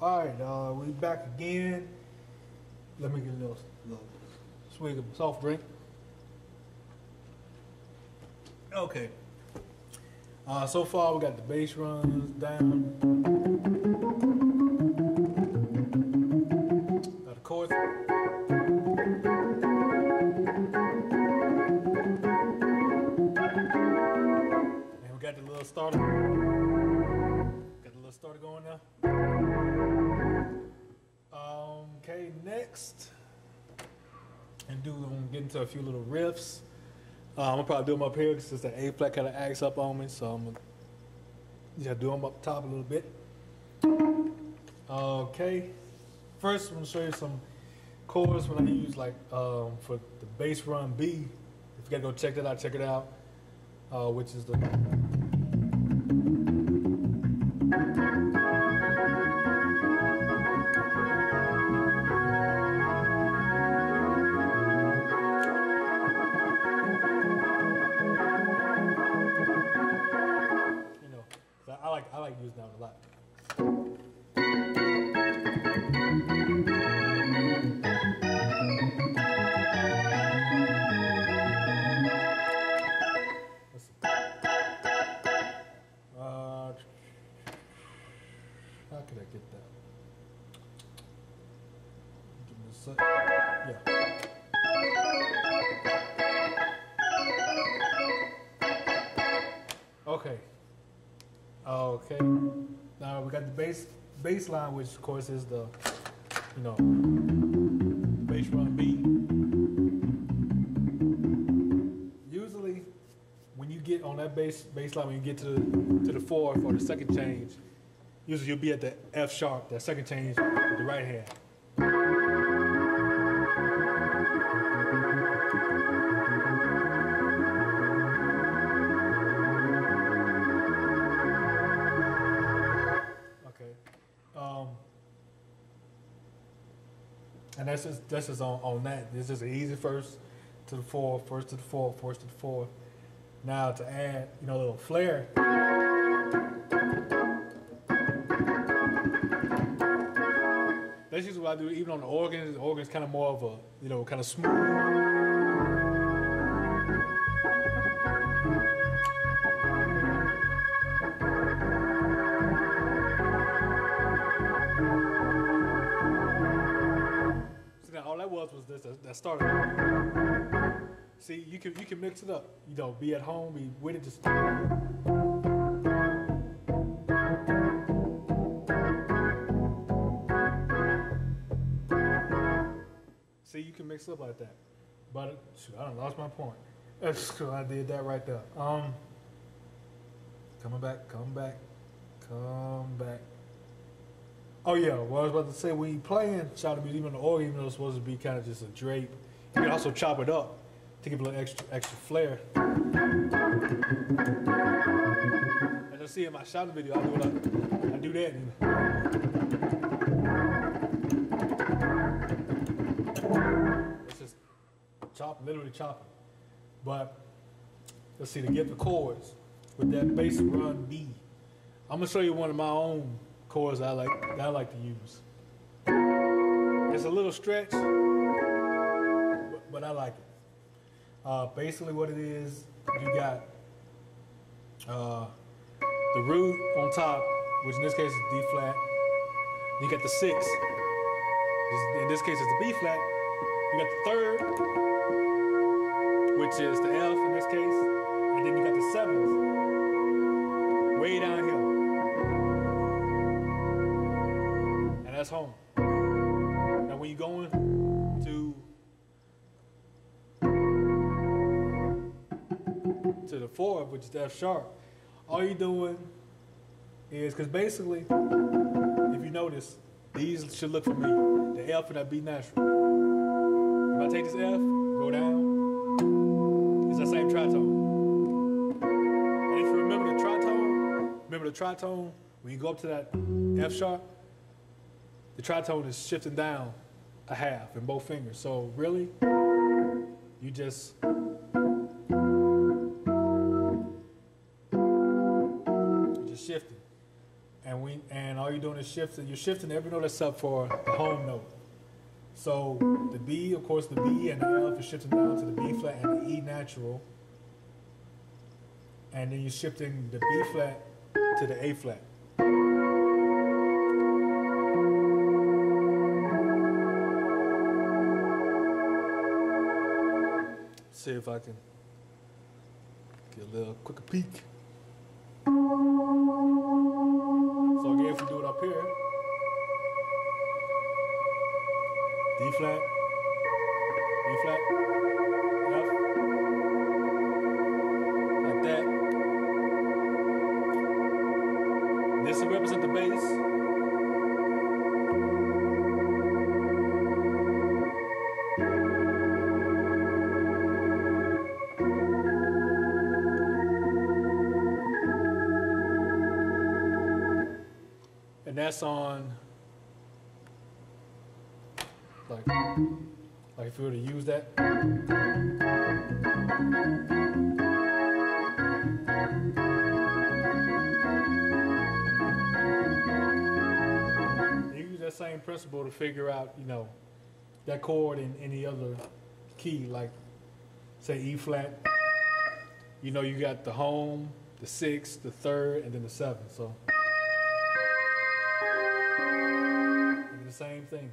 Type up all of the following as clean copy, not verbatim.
Alright, we back again. Let me get a little swig of soft drink. Okay. So far we got the bass runs down. Got the chords. And we got the little starter. Got the little starter going now. Okay, next. I'm gonna get into a few little riffs. I'm gonna probably do them up here because the A flat kind of acts up on me, so I'm gonna just do them up top a little bit. Okay, first I'm gonna show you some chords when I use like for the bass run B. If you gotta go check that out, check it out. Which is the I like using that a lot. Let's see. How could I get that? Give me a sec. Yeah. Okay. Okay. Now we got the bass line, which of course is the, bass run B. Usually, when you get on that bass line, when you get to the fourth or the second change, usually you'll be at the F sharp, that second change with the right hand. And that's just on that. This is an easy first to the fourth, first to the fourth, first to the fourth. Now to add, a little flair. That's usually what I do. Even on the organ is kind of more of a, kind of smooth. All that was this that started. See, you can mix it up. Be at home, be with it. Just see, you can mix it up like that. But shoot, I done lost my point. I did that right there. Coming back. Oh yeah, well, I was about to say, when you playing shot music, even the organ, even though it's supposed to be kind of just a drape, you can also chop it up to give a little extra flair. As I see in my shouting video, I do that. It's just literally chopping. But let's see, to get the chords with that bass run B, I'm gonna show you one of my own chords that I like to use. It's a little stretch, but I like it. Basically what it is, you got the root on top, which in this case is D flat. You got the 6. In this case it's the B flat. You got the third, which is the F in this case. And then you got the 7th, way down here. That's home. Now when you're going to the fourth, which is the F sharp, all you're doing is, because basically, if you notice, these should look for me, the F and that B natural. If I take this F, go down, it's that same tritone. And if you remember the tritone, when you go up to that F sharp, the tritone is shifting down a half in both fingers. So really, you just shifting. And and all you're doing is shifting. You're shifting every note except for the home note. So the B, of course, the B and the F is shifting down to the B flat and the E natural. And then you're shifting the B flat to the A flat. See if I can get a little quicker peek. So again, if we do it up here, D flat, E flat, F, like that. This will represent the bass. And that's on, like if you were to use that. You use that same principle to figure out, you know, that chord in any other key, like say E flat. You know, you got the home, the 6th, the 3rd, and then the 7th. So. Same thing.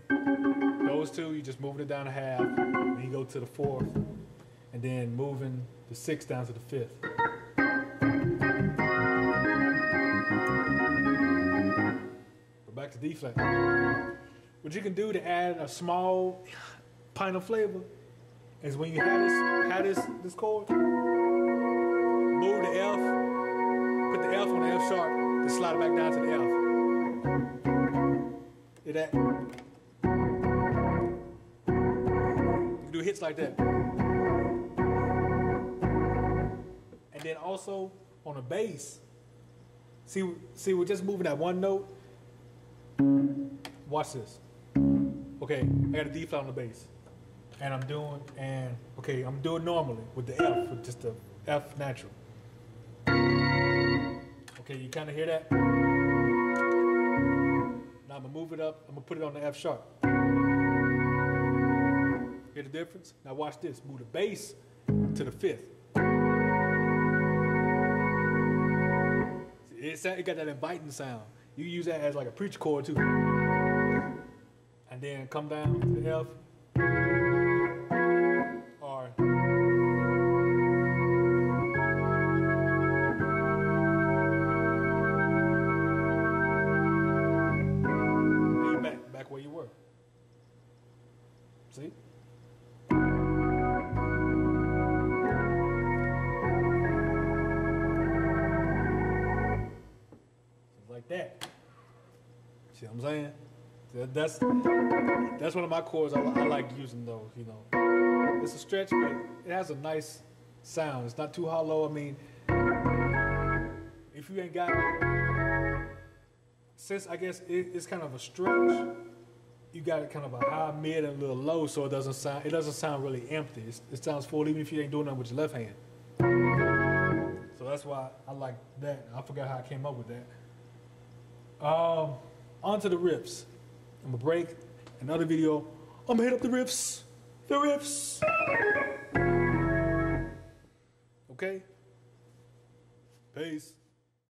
Those two, you just moving it down a half, then you go to the 4th, and then moving the 6th down to the 5th. Go back to D flat. What you can do to add a small pint of flavor is when you have this chord, move the F, put the F on the F sharp, then slide it back down to the F. That. You can do hits like that. And then also on the bass, see we're just moving that one note. Watch this. Okay, I got a D flat on the bass. And I'm doing normally with the F, with just the F natural. Okay, you kind of hear that? Now I'm gonna move it up, I'm gonna put it on the F sharp. Hear the difference? Now watch this, move the bass to the 5th. It got that inviting sound. You use that as like a preach chord too. And then come down to the F. Or back where you were. See? Like that. See what I'm saying? That's one of my chords. I like using those, you know. It's a stretch, but it has a nice sound. It's not too hollow. I mean, if you ain't got it, since I guess it's kind of a stretch, you got it kind of a high, mid, and a little low, so it doesn't sound really empty. It sounds full even if you ain't doing nothing with your left hand. So that's why I like that. I forgot how I came up with that. On to the riffs. I'm gonna break another video. I'm gonna hit up the riffs. The riffs. Okay? Peace.